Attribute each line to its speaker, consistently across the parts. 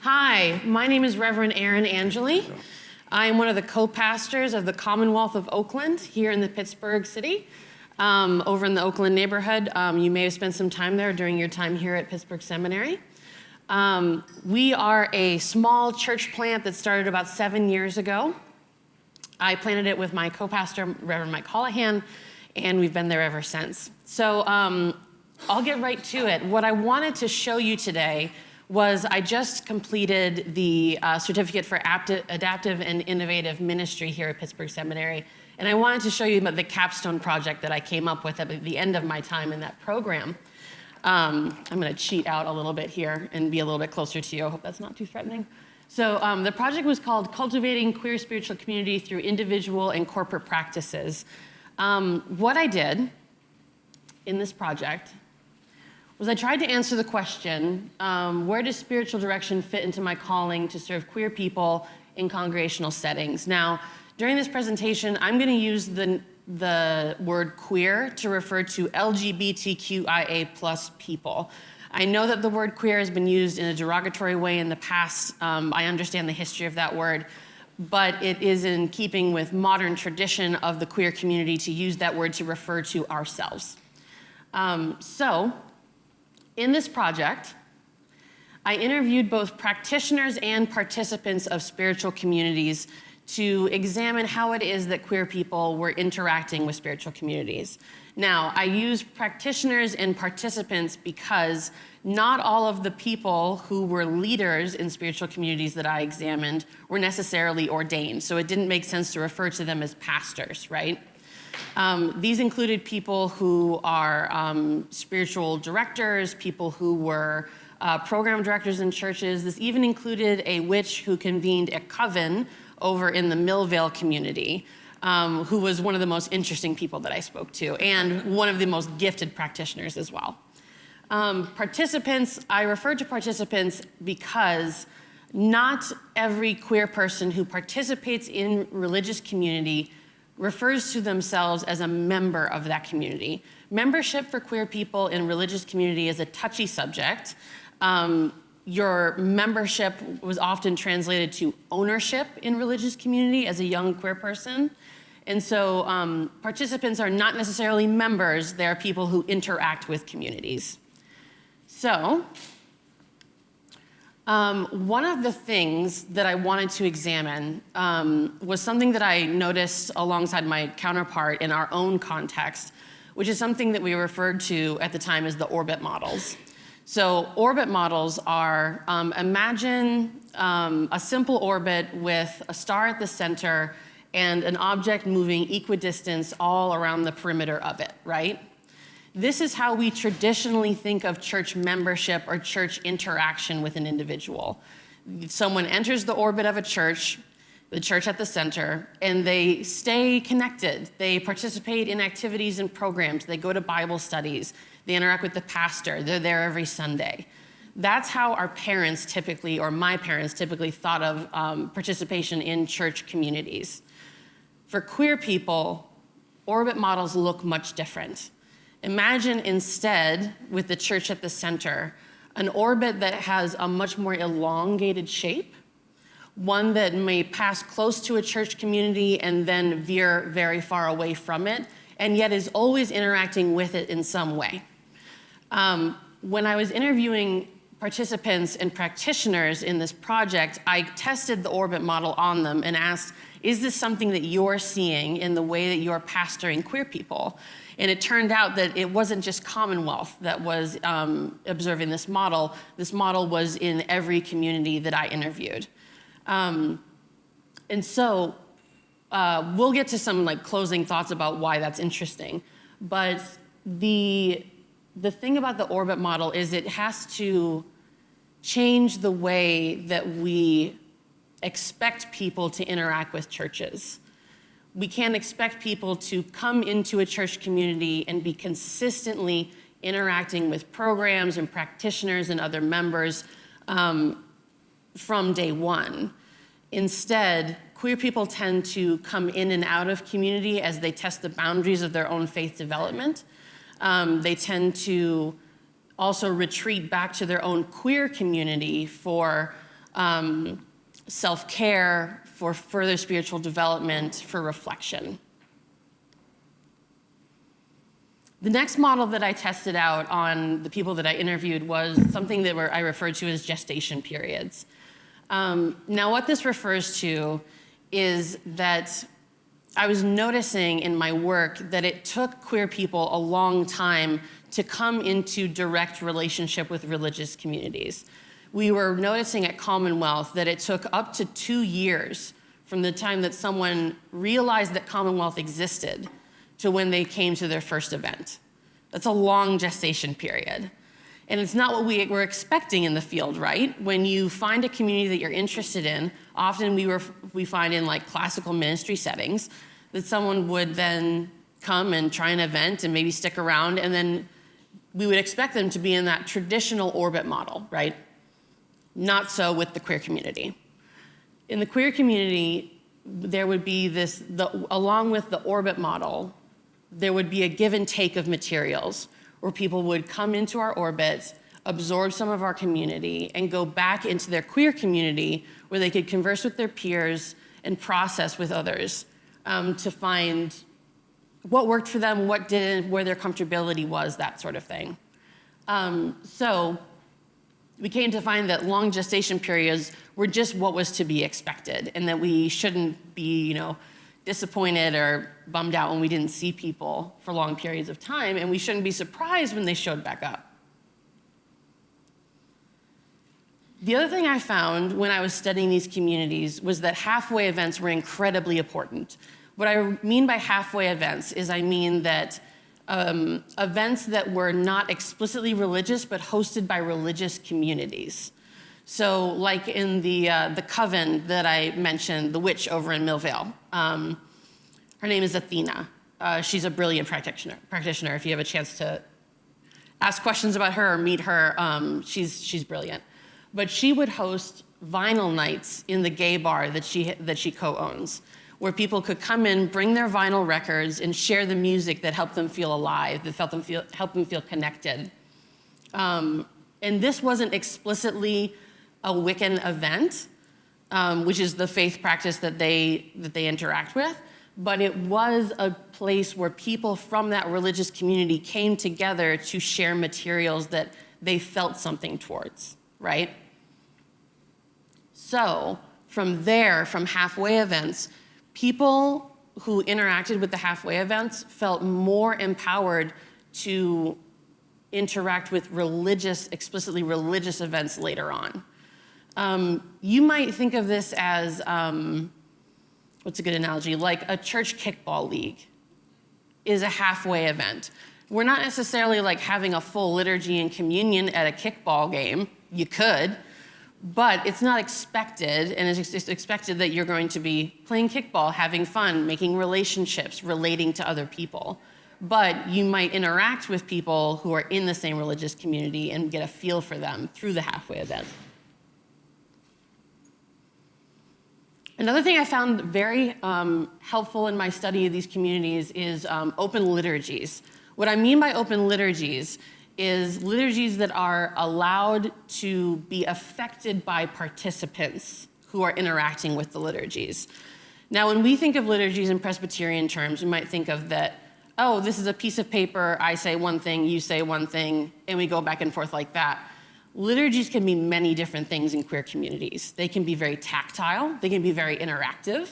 Speaker 1: Hi, my name is Reverend Erin Angeli. I am one of the co-pastors of the Commonwealth of Oakland here in the Pittsburgh city, over in the Oakland neighborhood. You may have spent some time there during your time here at Pittsburgh Seminary. We are a small church plant that started about 7 years ago. I planted it with my co-pastor, Reverend Mike Holohan, and we've been there ever since. So I'll get right to it. What I wanted to show you today was I just completed the Certificate for Adaptive and Innovative Ministry here at Pittsburgh Seminary, and I wanted to show you about the capstone project that I came up with at the end of my time in that program. I'm gonna cheat out a little bit here and be a little bit closer to you. I hope that's not too threatening. So the project was called Cultivating Queer Spiritual Community Through Individual and Corporate Practices. What I did in this project was I tried to answer the question, where does spiritual direction fit into my calling to serve queer people in congregational settings? Now, during this presentation, I'm gonna use the word queer to refer to LGBTQIA+ people. I know that the word queer has been used in a derogatory way in the past. I understand the history of that word, but it is in keeping with modern tradition of the queer community to use that word to refer to ourselves. In this project, I interviewed both practitioners and participants of spiritual communities to examine how it is that queer people were interacting with spiritual communities. Now, I use practitioners and participants because not all of the people who were leaders in spiritual communities that I examined were necessarily ordained, so it didn't make sense to refer to them as pastors, right? These included people who are spiritual directors, people who were program directors in churches. This even included a witch who convened a coven over in the Millvale community, who was one of the most interesting people that I spoke to, and one of the most gifted practitioners as well. Participants, I refer to participants because not every queer person who participates in religious community refers to themselves as a member of that community. Membership for queer people in religious community is a touchy subject. Your membership was often translated to ownership in religious community as a young queer person. And so participants are not necessarily members, they're people who interact with communities. So, one of the things that I wanted to examine was something that I noticed alongside my counterpart in our own context, which is something that we referred to at the time as the orbit models. So orbit models are, imagine a simple orbit with a star at the center and an object moving equidistant all around the perimeter of it, right? This is how we traditionally think of church membership or church interaction with an individual. Someone enters the orbit of a church, the church at the center, and they stay connected. They participate in activities and programs. They go to Bible studies. They interact with the pastor. They're there every Sunday. That's how our parents typically, or my parents typically, thought of participation in church communities. For queer people, orbit models look much different. Imagine instead, with the church at the center, an orbit that has a much more elongated shape, one that may pass close to a church community and then veer very far away from it, and yet is always interacting with it in some way. When I was interviewing participants and practitioners in this project, I tested the orbit model on them and asked, is this something that you're seeing in the way that you're pastoring queer people? And it turned out that it wasn't just Commonwealth that was observing this model. This model was in every community that I interviewed. And so we'll get to some closing thoughts about why that's interesting. But the thing about the orbit model is it has to change the way that we expect people to interact with churches. We can't expect people to come into a church community and be consistently interacting with programs and practitioners and other members from day one. Instead, queer people tend to come in and out of community as they test the boundaries of their own faith development. They tend to also retreat back to their own queer community for self-care, for further spiritual development, for reflection. The next model that I tested out on the people that I interviewed was something that I referred to as gestation periods. Now, what this refers to is that I was noticing in my work that it took queer people a long time to come into direct relationship with religious communities. We were noticing at Commonwealth that it took up to 2 years from the time that someone realized that Commonwealth existed to when they came to their first event. That's a long gestation period. And it's not what we were expecting in the field, right? When you find a community that you're interested in, often we find in like classical ministry settings that someone would then come and try an event and maybe stick around, and then we would expect them to be in that traditional orbit model, right? Not so with the queer community. In the queer community, there would be along with the orbit model, there would be a give and take of materials where people would come into our orbit, absorb some of our community, and go back into their queer community where they could converse with their peers and process with others to find what worked for them, what didn't, where their comfortability was, that sort of thing. So we came to find that long gestation periods were just what was to be expected, and that we shouldn't be, disappointed or bummed out when we didn't see people for long periods of time, and we shouldn't be surprised when they showed back up. The other thing I found when I was studying these communities was that halfway events were incredibly important. What I mean by halfway events is I mean that events that were not explicitly religious but hosted by religious communities. So like in the coven that I mentioned, the witch over in Millvale, her name is Athena. She's a brilliant practitioner. If you have a chance to ask questions about her or meet her, she's brilliant. But she would host vinyl nights in the gay bar that she co-owns, where people could come in, bring their vinyl records, and share the music that helped them feel alive, that helped them feel connected. And this wasn't explicitly a Wiccan event, which is the faith practice that they interact with, but it was a place where people from that religious community came together to share materials that they felt something towards, right? So from there, from halfway events, people who interacted with the halfway events felt more empowered to interact with explicitly religious events later on. You might think of this as, what's a good analogy? Like a church kickball league is a halfway event. We're not necessarily like having a full liturgy and communion at a kickball game. You could, but it's not expected, and it's expected that you're going to be playing kickball, having fun, making relationships, relating to other people. But you might interact with people who are in the same religious community and get a feel for them through the halfway event. Another thing I found very helpful in my study of these communities is open liturgies. What I mean by open liturgies is liturgies that are allowed to be affected by participants who are interacting with the liturgies. Now, when we think of liturgies in Presbyterian terms, we might think of that, oh, this is a piece of paper, I say one thing, you say one thing, and we go back and forth like that. Liturgies can be many different things in queer communities. They can be very tactile, they can be very interactive,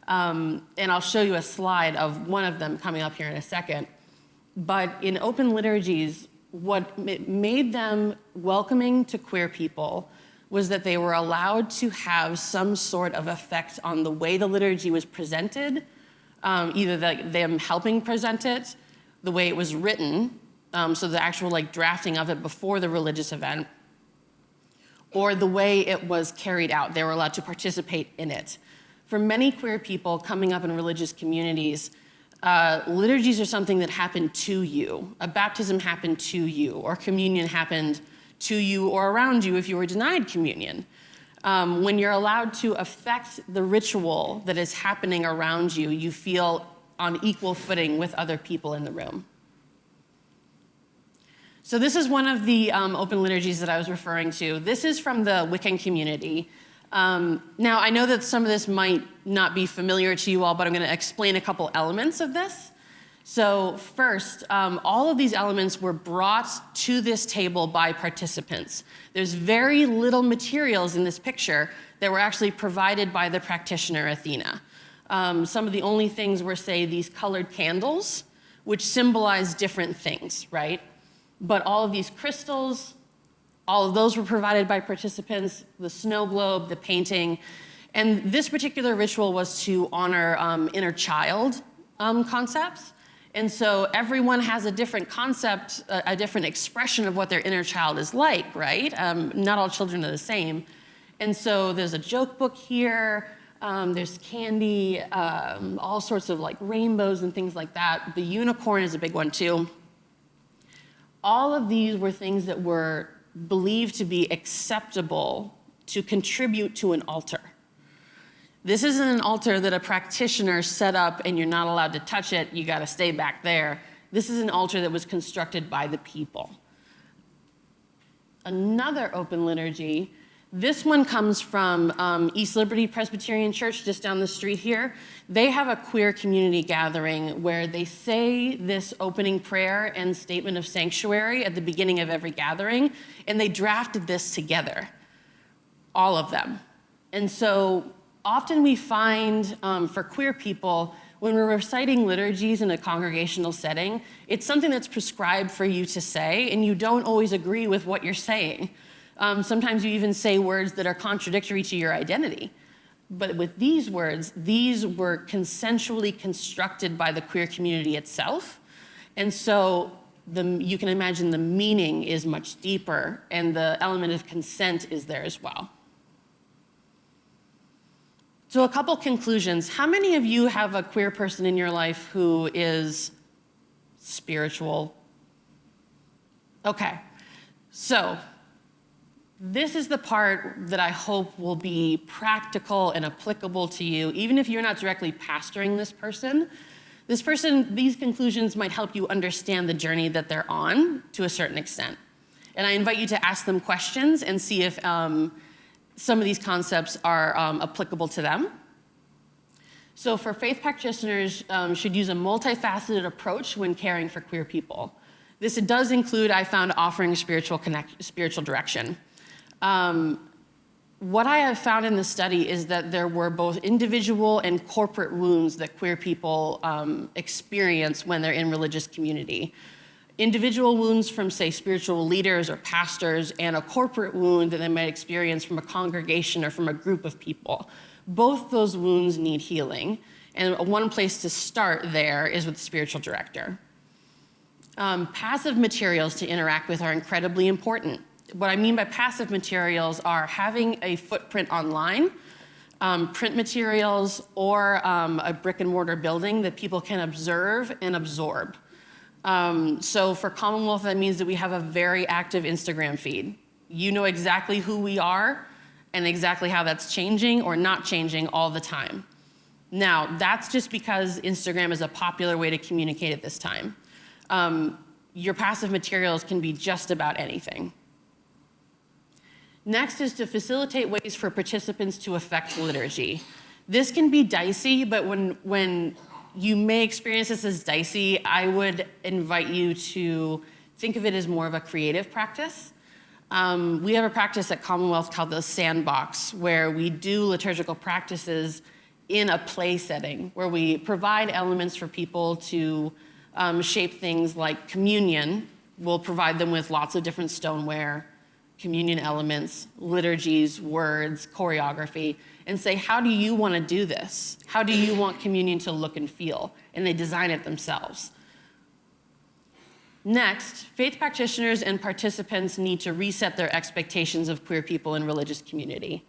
Speaker 1: and I'll show you a slide of one of them coming up here in a second. But in open liturgies, what made them welcoming to queer people was that they were allowed to have some sort of effect on the way the liturgy was presented, either them helping present it, the way it was written, so the actual drafting of it before the religious event, or the way it was carried out. They were allowed to participate in it. For many queer people coming up in religious communities, liturgies are something that happened to you. A baptism happened to you, or communion happened to you or around you if you were denied communion. When you're allowed to affect the ritual that is happening around you, you feel on equal footing with other people in the room. So this is one of the open liturgies that I was referring to. This is from the Wiccan community. Now, I know that some of this might not be familiar to you all, but I'm going to explain a couple elements of this. So first, all of these elements were brought to this table by participants. There's very little materials in this picture that were actually provided by the practitioner, Athena. Some of the only things were, say, these colored candles, which symbolize different things, right? But all of these crystals, all of those were provided by participants, the snow globe, the painting. And this particular ritual was to honor inner child concepts. And so everyone has a different concept, a different expression of what their inner child is like, right? Not all children are the same. And so there's a joke book here, there's candy, all sorts of like rainbows and things like that. The unicorn is a big one too. All of these were things that were believed to be acceptable to contribute to an altar. This isn't an altar that a practitioner set up and you're not allowed to touch it, you gotta stay back there. This is an altar that was constructed by the people. Another open liturgy, this one comes from East Liberty Presbyterian Church just down the street here. They have a queer community gathering where they say this opening prayer and statement of sanctuary at the beginning of every gathering, and they drafted this together, all of them. And so often we find for queer people, when we're reciting liturgies in a congregational setting, it's something that's prescribed for you to say, and you don't always agree with what you're saying. Sometimes you even say words that are contradictory to your identity. But with these words, these were consensually constructed by the queer community itself. And so you can imagine the meaning is much deeper, and the element of consent is there as well. So a couple conclusions. How many of you have a queer person in your life who is spiritual? Okay, so this is the part that I hope will be practical and applicable to you, even if you're not directly pastoring this person. These conclusions might help you understand the journey that they're on to a certain extent. And I invite you to ask them questions and see if some of these concepts are applicable to them. So for faith practitioners should use a multifaceted approach when caring for queer people. This does include, I found, offering spiritual direction. What I have found in the study is that there were both individual and corporate wounds that queer people experience when they're in religious community. Individual wounds from, say, spiritual leaders or pastors, and a corporate wound that they might experience from a congregation or from a group of people. Both those wounds need healing, and one place to start there is with the spiritual director. Passive materials to interact with are incredibly important. What I mean by passive materials are having a footprint online, print materials, or a brick and mortar building that people can observe and absorb. So for Commonwealth, that means that we have a very active Instagram feed. You know exactly who we are and exactly how that's changing or not changing all the time. Now, that's just because Instagram is a popular way to communicate at this time. Your passive materials can be just about anything. Next is to facilitate ways for participants to affect liturgy. This can be dicey, but when you may experience this as dicey, I would invite you to think of it as more of a creative practice. We have a practice at Commonwealth called the Sandbox, where we do liturgical practices in a play setting, where we provide elements for people to shape things like communion. We'll provide them with lots of different stoneware, communion elements, liturgies, words, choreography, and say, how do you want to do this? How do you want communion to look and feel? And they design it themselves. Next, faith practitioners and participants need to reset their expectations of queer people in religious community.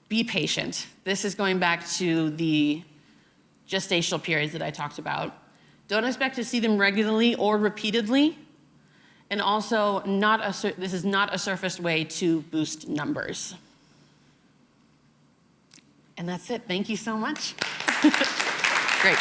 Speaker 1: Be patient. This is going back to the gestational periods that I talked about. Don't expect to see them regularly or repeatedly. And also, this is not a surface way to boost numbers. And that's it. Thank you so much. Great.